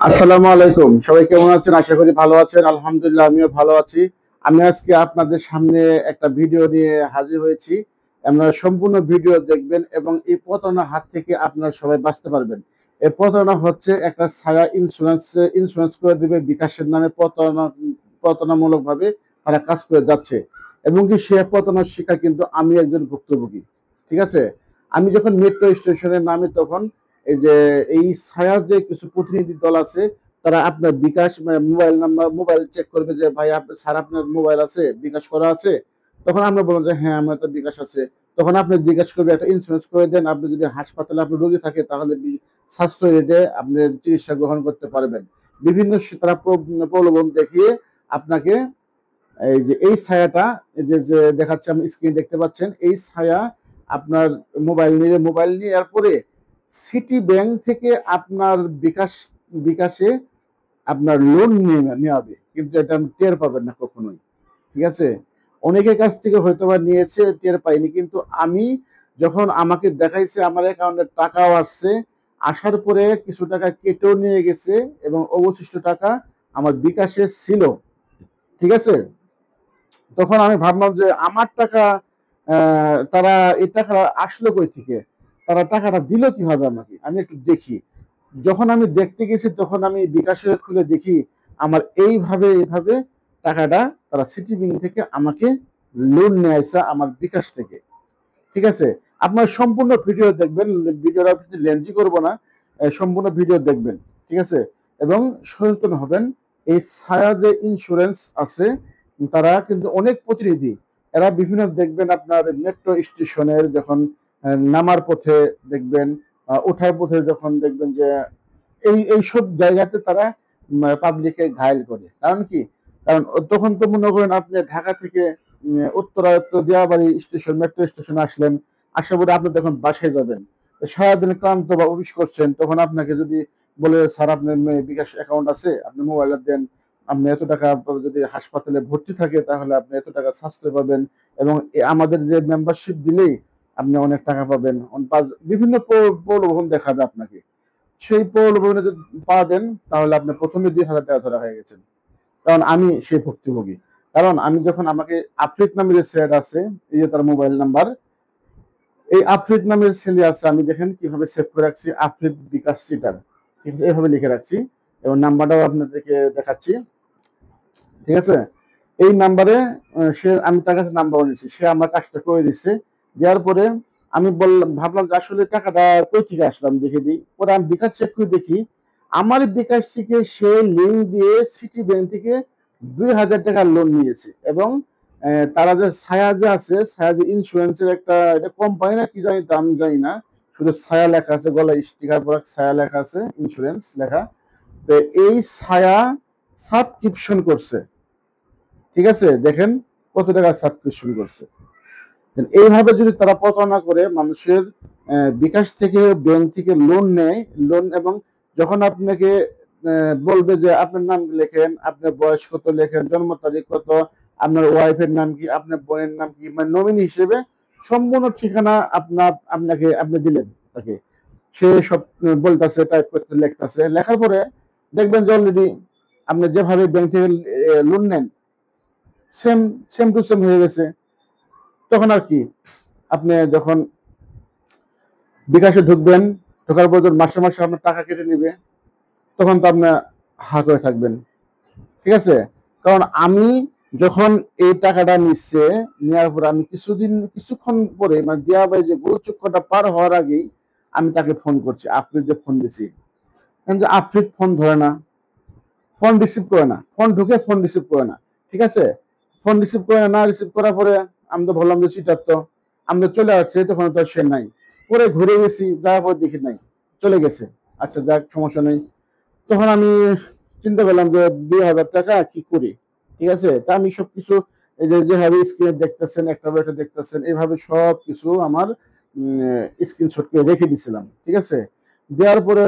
আসসালামু আলাইকুম। সবাই কেমন আছেন? আশা করি ভালো আছেন। আলহামদুলিল্লাহ আমিও ভালো আছি। আমি আজকে আপনাদের সামনে একটা ভিডিও নিয়ে হাজির হয়েছি। আপনারা সম্পূর্ণ ভিডিও দেখবেন এবং এই প্রতারণার হাত থেকে আপনারা সবাই বাঁচতে পারবেন। এই প্রতারণা হচ্ছে একটা ছায়া ইন্স্যুরেন্স করে দিবে বিকাশের নামে প্রতারণামূলকভাবে তারা কাজ করে যাচ্ছে। এবং কি সে প্রতারণার শিকার কিন্তু আমি একজন ভুক্তভোগী। ঠিক আছে? আমি যখন মেট্রো স্টেশনে নামি তখন এই যে এই ছায়ার যে কিছু প্রতিনিধি দল আছে তারা আপনার বিকাশ মোবাইল চেক করবে যে ভাই স্যার আপনার মোবাইল আছে বিকাশ করা আছে। তখন আমরা বলবো যে হ্যাঁ আমার তো বিকাশ আছে। তখন আপনি জিজ্ঞেস করবে একটা ইন্স্যুরেন্স করে দেন, আপনি যদি হাসপাতালে আপনার রোগী থাকে তাহলে স্বাস্থ্য রেটে আপনি চিকিৎসা গ্রহণ করতে পারবেন। বিভিন্ন তারা প্রলোভন দেখিয়ে আপনাকে এই যে এই ছায়াটা এই যে দেখাচ্ছে, আমি স্ক্রিনে দেখতে পাচ্ছেন এই ছায়া আপনার মোবাইল নিয়ে এরপরে সিটি ব্যাংক থেকে আপনার বিকাশে আপনার লোন নিয়ে নেওয়াবে, কিন্তু এটা আপনি টের পাবেন না কখনোই। ঠিক আছে? অনেকের কাছ থেকে হয়তোবা নিয়েছে, টের পাইনি, কিন্তু আমি যখন আমাকে দেখাইছে আমার অ্যাকাউন্টে টাকাও আসছে, আসার পরে কিছু টাকা কেটেও নিয়ে গেছে এবং অবশিষ্ট টাকা আমার বিকাশে ছিল। ঠিক আছে? তখন আমি ভাবলাম যে আমার টাকা তারা এই টাকা আসলো কই থেকে, তারা টাকাটা দিল কিভাবে আমাকে, আমি একটু দেখি। যখন আমি দেখতে গেছি তখন আমি বিকাশে খুলে দেখি আমার এইভাবে টাকাটা তারা সিটি ব্যাংক থেকে আমাকে লোন নিয়ে আসা আমার বিকাশ থেকে। ঠিক আছে? আপনার সম্পূর্ণ ভিডিও দেখবেন, ভিডিওটা লেন্থি করব না, সম্পূর্ণ ভিডিও দেখবেন। ঠিক আছে? এবং সচেতন হবেন। এই ছায়া যে ইন্স্যুরেন্স আছে তারা কিন্তু অনেক প্রতিনিধি, এরা বিভিন্ন দেখবেন আপনার মেট্রো স্টেশনের যখন নামার পথে দেখবেন, ওঠার পথে যখন দেখবেন যে এইসব জায়গাতে তারা পাবলিককে ঘায়েল করে। কারণ কি? কারণ তখন তো মনে করেন আপনি ঢাকা থেকে দিয়াবাড়ি স্টেশন মেট্রো স্টেশনে আসলেন, আসার পরে আপনি তখন বাসায় যাবেন। সারাদিন ক্লান্ত বা অফিস করছেন, তখন আপনাকে যদি বলে স্যার আপনার বিকাশ অ্যাকাউন্ট আছে আপনি মোবাইলে দেন, আপনি এত টাকা যদি হাসপাতালে ভর্তি থাকে তাহলে আপনি এত টাকা সাশ্রয় পাবেন এবং আমাদের যে মেম্বারশিপ দিলেই আপনি অনেক টাকা পাবেন, বিভিন্ন প্রলোভন দেখাবে আপনাকে। সেই প্রলোভনে যদি পা দেন তাহলে আপনি প্রথমে ২,০০০ টাকা ধরা হয়ে গেছেন। কারণ আমি সেই ভুক্তভোগী। কারণ আমি যখন আমাকে আফ্রিক নামের যে ছেলেটা আছে, এই যে তার মোবাইল নাম্বার, এই আফ্রিক নামের ছেলে আছে, আমি দেখেন কিভাবে সেভ করে রাখছি, আফ্রিক বিকাশ সিটার। ঠিক আছে? এভাবে লিখে রাখছি এবং নাম্বারটাও আপনাদেরকে দেখাচ্ছি। ঠিক আছে? এই নাম্বারে আমি তার কাছে নাম্বার নিয়েছি, সে আমার কাজটা করে দিচ্ছে। দেওয়ার পরে আমি ভাবলাম যে আসলে টাকাটা কই থেকে আসলাম দেখে দিই। পরে আমি বিকাশ চেক করে দেখি আমার বিকাশ থেকে সে লিঙ্ক দিয়ে সিটি ব্যাংক থেকে ২,০০০ টাকা লোন নিয়েছে এবং তারা যে ছায়া যে আছে, ছায়া যে ইন্স্যুরেন্সের একটা এটা কোম্পানি না কি জানি, আমি জানি না, শুধু ছায়া লেখা আছে, গলায় স্টিকার পরা ছায়া লেখা আছে, ইন্স্যুরেন্স লেখা। তো এই ছায়া সাবস্ক্রিপশন করছে। ঠিক আছে? দেখেন কত টাকা সাবস্ক্রিপশন করছে। এইভাবে যদি তারা প্রতারণা করে মানুষের বিকাশ থেকে ব্যাংক থেকে লোন নেয়, লোন এবং যখন আপনাকে বলবে যে আপনার নাম লেখেন, আপনার বয়স কত লেখেন, জন্ম তারিখ কত, আপনার ওয়াইফের নাম কি, আপনার বোনের নাম কি, মানে নমিনি হিসেবে সম্পূর্ণ ঠিকানা আপনি দিলেন তাকে। সে সব বলতেছে, টাইপ করতে লিখতেছে, লেখার পরে দেখবেন যে অলরেডি আপনি যেভাবে ব্যাংক থেকে লোন নেন সেম সেম টু সেম হয়ে গেছে। তখন আর কি, আপনি যখন বিকাশে ঢুকবেন, ঢোকার পর মাসে মাসে আপনার টাকা কেটে নিবে, তখন তো আপনি হা করে থাকবেন। ঠিক আছে? কারণ আমি যখন এই টাকাটা নিচ্ছে, নেওয়ার পর আমি কিছুক্ষণ পরে মানে দেওয়া ভাই যে গোলচক্করটা পার হওয়ার আগেই আমি তাকে ফোন করছি, আপনি যে ফোন দিছি, কিন্তু আপনি ফোন ধরে না, ফোন রিসিভ করে না, ফোন ঢুকে ফোন রিসিভ করে না। ঠিক আছে? ফোন রিসিভ করে না, রিসিভ করার পরে আমি তো বললাম যে সিটার তো আমরা চলে আসছে, তখন তো সে নাই। পরে ঘুরে গেছি, যাওয়ার পর দেখি নাই, চলে গেছে। আচ্ছা যাক, সমস্যা নেই। তখন আমি চিন্তা করলাম যে ২,০০০ টাকা কি করি। ঠিক আছে? তা আমি সবকিছু এই যে যেভাবে স্ক্রিনে দেখতেছেন, একটা একটা দেখতেছেন, এইভাবে সবকিছু আমার স্ক্রিনশট করে রেখে দিছিলাম। ঠিক আছে? দেওয়ার পরে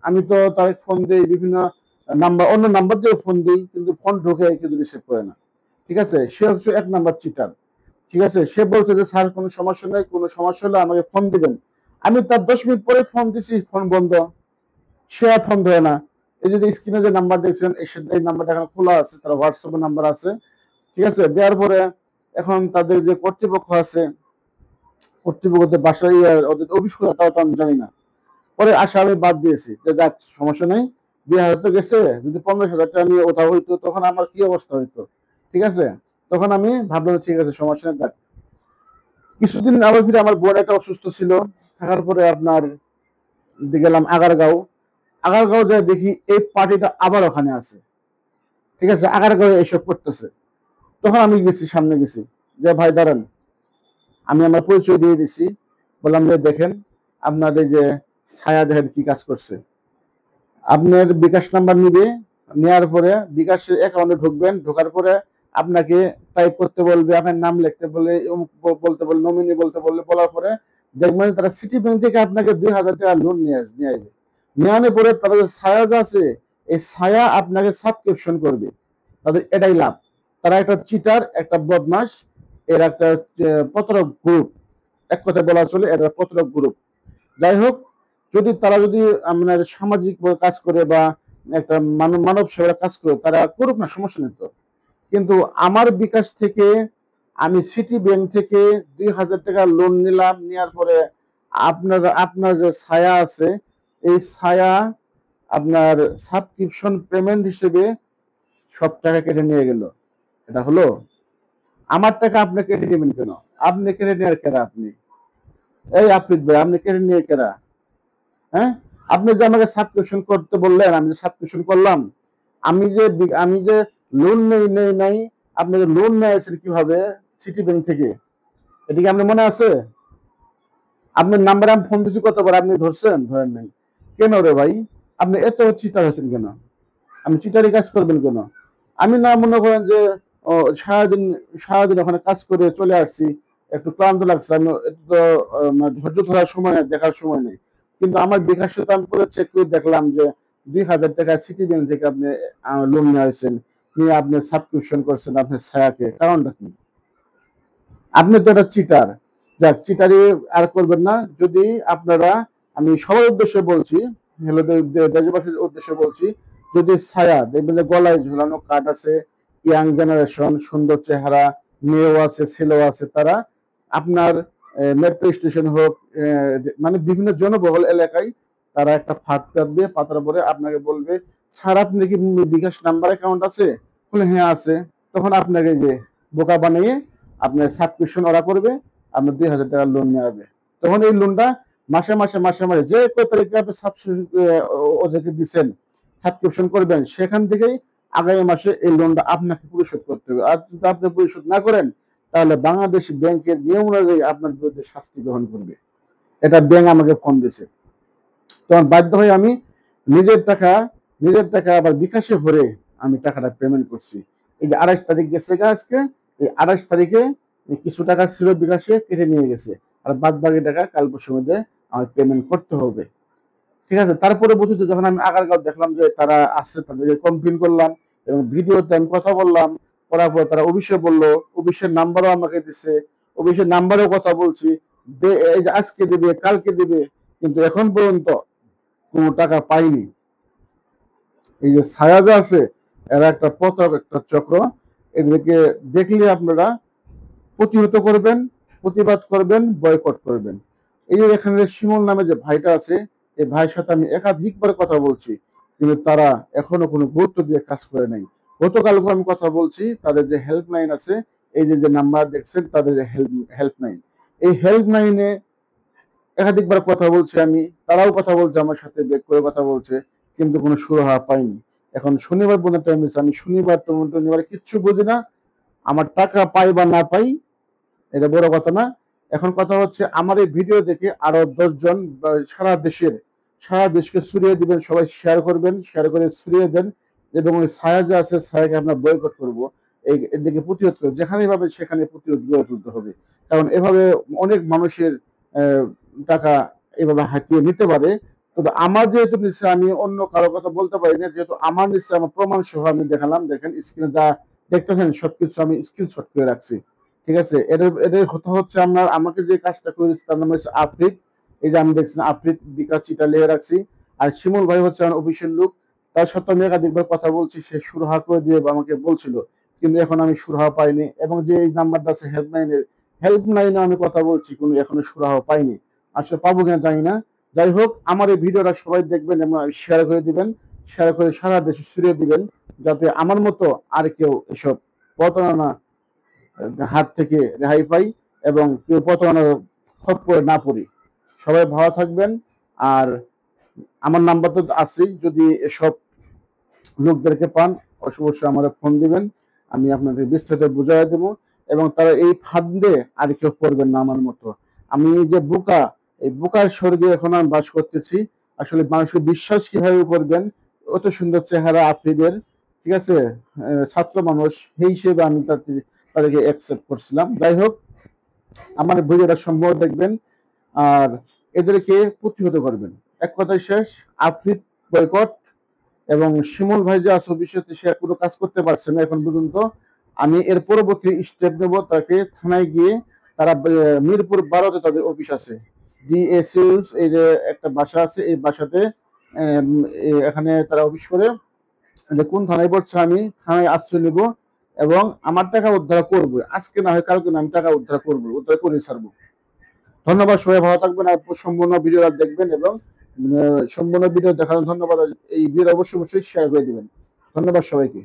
আমি তো তার ফোন দিই, বিভিন্ন অন্য নাম্বার দিয়ে ফোন দিই, কিন্তু ফোন ঢোকে কিন্তু রিসিভ করে না। ঠিক আছে? সে হচ্ছে ১ নাম্বার চিটার। ঠিক আছে? সে বলছে যে স্যার কোনো সমস্যা নাই, কোনো সমস্যা হলে আমাকে ফোন দিবেন। আমি তার ১০ মিনিট পরে ফোন দিছি, ফোন বন্ধ। সে আর ফোন ধরে না। এই যে স্ক্রিনে যে নাম্বার দেখছেন এই নাম্বারটা এখানে খোলা আছে, তারা হোয়াটসঅ্যাপের নাম্বার আছে, ঠিক আছে। দেওয়ার পরে এখন তাদের যে কর্তৃপক্ষ আছে, কর্তৃপক্ষদের বাসায় ওদের অফিস খোলা, তাও তো আমি জানি না। পরে আশা আমি বাদ দিয়েছি যে যাক সমস্যা নেই, 2,000 তো গেছে, যদি 15,000 টাকা নিয়ে ওঠা হইতো তখন আমার কি অবস্থা হইতো, ঠিক আছে। তখন আমি ভাবলাম ঠিক আছে সমস্যা নেই, দেখ। কিছুদিন আবার ফিরে আমার বোন একটা অসুস্থ ছিল, থাকার পরে আপনার গেলাম আগারগাঁও। আগারগাঁও যায় দেখি এই পার্টিটা আবার ওখানে আছে, ঠিক আছে, আগারগাঁও এসব করতেছে। তখন আমি গেছি, সামনে গেছি, যে ভাই দাঁড়ান, আমি আমার পরিচয় দিয়ে দিছি, বললাম যে দেখেন আপনার এই যে ছায়া দেখেন কি কাজ করছে। আপনার বিকাশ নাম্বার নিবে, নেওয়ার পরে বিকাশের অ্যাকাউন্টে ঢুকবেন, ঢোকার পরে আপনাকে টাইপ করতে বলবে, আপনার নাম লিখতে বলে, বলতে বলে, নমিনি বলতে বললে, বলার পরে দেখবেন তারা সিটি ব্যাংক থেকে আপনাকে 2,000 টাকা লোন নিয়ে আসবে। নেওয়ানোর পরে তারা যে ছায়া যে আছে, এই ছায়া আপনাকে সাবস্ক্রিপশন করবে, তাদের এটাই লাভ। তারা একটা চিটার, একটা বদমাস, এর একটা প্রতারক গ্রুপ, এক কথা বলা চলে, এটা প্রতারক গ্রুপ। যাই হোক, যদি আপনার সামাজিক কাজ করে বা একটা মানব সেবার কাজ করে, তারা করুক না, সমস্যা নেই তো। কিন্তু আমার বিকাশ থেকে, আমি সিটি ব্যাংক থেকে 2,000 টাকা লোন নিলাম, নেওয়ার পরে আপনার যে ছায়া আছে, এই ছায়া আপনার সাবস্ক্রিপশন পেমেন্ট হিসেবে সব টাকা কেটে নিয়ে গেল। এটা হলো আমার টাকা আপনি কেটে নেবেন কেন? আপনি কেটে নেওয়ার কেরা? আপনি এই আফ্রিদ ভাই, আপনি কেটে নিয়ে কেরা? হ্যাঁ, আপনি যে আমাকে সাবস্ক্রিপশন করতে বললেন, আমি সাবস্ক্রিপশন করলাম। আমি যে লোন নেই, আপনি লোন নিয়েছেন কিভাবে সিটি ব্যাংক থেকে, এটা কি আপনার মনে আছে? আপনার নাম্বারে আমি ফোন দিচ্ছি কতবার, আপনি ধরছেন? ধরেন নাই কেন রে ভাই? আপনি এত চিটার হয়েছেন কেন? আমি চিটারি কাজ করবেন কেন? আমি না মনে করেন যে ও, সারাদিন সারাদিন ওখানে কাজ করে চলে আসছি, একটু ক্লান্ত লাগছে, আমি একটু তো ধৈর্য ধরার সময় নেই, দেখার সময় নেই। কিন্তু আমার বিকাশ তো আমি পুরো চেক করে দেখলাম যে 2,000 টাকা সিটি ব্যাংক থেকে আপনি লোন নিয়েছেন, নিয়ে আপনি সাবস্ক্রিপশন করছেন আপনার ছায়াকে, কারণটা কি? আপনি তো একটা চিটার। যাক, চিটারি আর করবেন না। যদি আপনারা, আমি সবার উদ্দেশ্যে বলছি, হলো দেশবাসীর উদ্দেশ্যে বলছি, যদি ছায়া দেখবেন যে গলায় ঝুলানো কার্ড আছে, ইয়াং জেনারেশন, সুন্দর চেহারা, মেয়েও আছে ছেলেও আছে, তারা আপনার মেট্রো স্টেশন হোক, মানে বিভিন্ন জনবহুল এলাকায় তারা একটা ফাঁদ পাতবে, পাতার পরে আপনাকে বলবে, স্যার আপনি কি বিকাশ নাম্বার অ্যাকাউন্ট আছে? বলে হ্যাঁ আছে। তখন আপনাকে যে বোকা বানিয়ে আপনার সাবস্ক্রিপশন ওরা করবে, আপনার 2,000 টাকা লোন নেওয়া হবে। তখন এই লোনটা মাসে যে কয় তারিখে আপনি ওদেরকে দিচ্ছেন, সাবস্ক্রিপশন করবেন, সেখান থেকেই আগামী মাসে এই লোনটা আপনাকে পরিশোধ করতে হবে। আর যদি আপনি পরিশোধ না করেন, তাহলে বাংলাদেশ ব্যাংকের নিয়ম অনুযায়ী আপনার বিরুদ্ধে শাস্তি গ্রহণ করবে। এটা ব্যাংক আমাকে ফোন দিয়েছে। তখন বাধ্য হয়ে আমি নিজের টাকা আবার বিকাশে ভরে আমি টাকাটা পেমেন্ট করছি। এই যে 28 তারিখ গেছে আজকে, এই 28 তারিখে কিছু টাকা ছিল বিকাশে, কেটে নিয়ে গেছে, আর বাদ বাকি টাকা কাল পরশুর মধ্যে আমার পেমেন্ট করতে হবে, ঠিক আছে। তারপরে বলতে যখন আমি আগারগাঁও দেখলাম যে তারা আসছে, তাদেরকে কমপ্লেন করলাম এবং ভিডিওতে আমি কথা বললাম, করার পর তারা অফিসে বললো, অফিসের নাম্বারও আমাকে দিচ্ছে, অফিসের নাম্বারেও কথা বলছি, এই যে আজকে দিবে, কালকে দিবে, কিন্তু এখন পর্যন্ত কোনো টাকা পাইনি। এই যে ছায়া যে আছে, এরা একটা প্রতারক, একটা চক্র। এদেরকে দেখলে আপনারা প্রতিহত করবেন, প্রতিবাদ করবেন, বয়কট করবেন। এই যে এখানে শিমুল নামে যে ভাইটা আছে, এই ভাইয়ের সাথে আমি একাধিকবার কথা বলছি, কিন্তু তারা এখনো কোনো গুরুত্ব দিয়ে কাজ করে নাই। গতকালকে আমি কথা বলছি, তাদের যে হেল্পলাইন আছে, এই যে নাম্বার দেখছেন, তাদের যে হেল্পলাইন, এই হেল্পলাইনে একাধিকবার কথা বলছি আমি, তারাও কথা বলছে আমার সাথে, বেক করে কথা বলছে, কিন্তু কোনো সুরাহা পাইনি। এখন শনিবার পর্যন্ত টাইম দিচ্ছে, আমি শনিবার কিচ্ছু বুঝি না। আমার টাকা পাই বা না পাই, এটা বড় কথা না। এখন কথা হচ্ছে, আমার এই ভিডিও দেখে আরো 10 জন সারা দেশকে ছড়িয়ে দিবেন, সবাই শেয়ার করবেন, শেয়ার করে ছড়িয়ে দেন, এবং ওই ছায়া যে আছে, ছায়াকে আমরা বয়কট করবো। এদিকে প্রতিরোধ করবো, যেখানে পাবে সেখানে প্রতিরোধ গড়ে তুলতে হবে। কারণ এভাবে অনেক মানুষের টাকা এভাবে হাতিয়ে নিতে পারে। তবে আমার যেহেতু নিচ্ছে, আমি অন্য কারো কথা বলতে পারি না, যেহেতু আমার নিচ্ছে, আমার প্রমাণ সহ আমি দেখালাম। দেখেন স্ক্রিনে যা দেখতেছেন সবকিছু আমি স্ক্রিনশট করে রাখছি, ঠিক আছে। এদের কথা হচ্ছে, আমাকে যে কাজটা করে তার নাম হচ্ছে আফ্রিদ। এই যে আমি দেখছি আফ্রিদ বিকাশ চিটা লিখে রাখছি। আর শিমুল ভাই হচ্ছে আমার অফিসের লোক, তার সাথে আমি একাধিকবার কথা বলছি, সে সুরাহা করে দিয়ে আমাকে বলছিল, কিন্তু এখন আমি সুরাহা পাইনি। এবং যে এই নাম্বারটা আছে হেল্পলাইনে আমি কথা বলছি, কোনো এখনো সুরাহা পাইনি। আসলে পাবো কিনা জানি না। যাই হোক, আমার এই ভিডিওটা সবাই দেখবেন এবং শেয়ার করে দিবেন, শেয়ার করে সারা দেশে ছড়িয়ে দিবেন, যাতে আমার মতো আর কেউ এসব প্রতারণা হাত থেকে রেহাই পাই এবং কেউ প্রতারণার খপ্পরে না পড়ি। সবাই ভালো থাকবেন। আর আমার নাম্বার তো আছেই, যদি এসব লোকদেরকে পান অবশ্যই আমার ফোন দিবেন, আমি আপনাদের বিস্তারিত বুঝাই দেবো। এবং তারা এই ফাঁদে আর কেউ পড়বেন না আমার মতো। আমি এই যে বোকা, এই বোকার স্বর্গে এখন আমি বাস করতেছি। আসলে মানুষকে বিশ্বাস কিভাবে করবেন, অত সুন্দর চেহারা আপনাদের, ঠিক আছে, ছাত্র মানুষ সেই হিসেবে আমি তাদেরকে অ্যাকসেপ্ট করছিলাম। যাই হোক, আমার ভিডিওটা সম্ভব দেখবেন আর এদেরকে প্রতিহত করবেন। এক কথায় শেষ, আফ্রিদ বয়কট। এবং শিমুল ভাই যে আছে বিষয়তে সে কোনো কাজ করতে পারছে না এখন পর্যন্ত। আমি এর পরবর্তী স্টেপ নেব, তাকে থানায় গিয়ে, তারা মিরপুর 12-তে তাদের অফিস আছে, ডিএসইউস এই যে একটা বাসা আছে, এই বাসাতে এখানে তারা অফিস করে। যে কোন থানায় পড়ছে আমি থানায় আশ্রয় নেব এবং আমার টাকা উদ্ধার করবো, আজকে না হয় কালকে না, আমি টাকা উদ্ধার করবো, উদ্ধার করে ছাড়বো। ধন্যবাদ, সবাই ভালো থাকবেন আর সম্পূর্ণ ভিডিওটা দেখবেন এবং সম্পূর্ণ ভিডিও দেখার ধন্যবাদ। এই ভিডিও অবশ্যই শেয়ার করে দিবেন। ধন্যবাদ সবাইকে।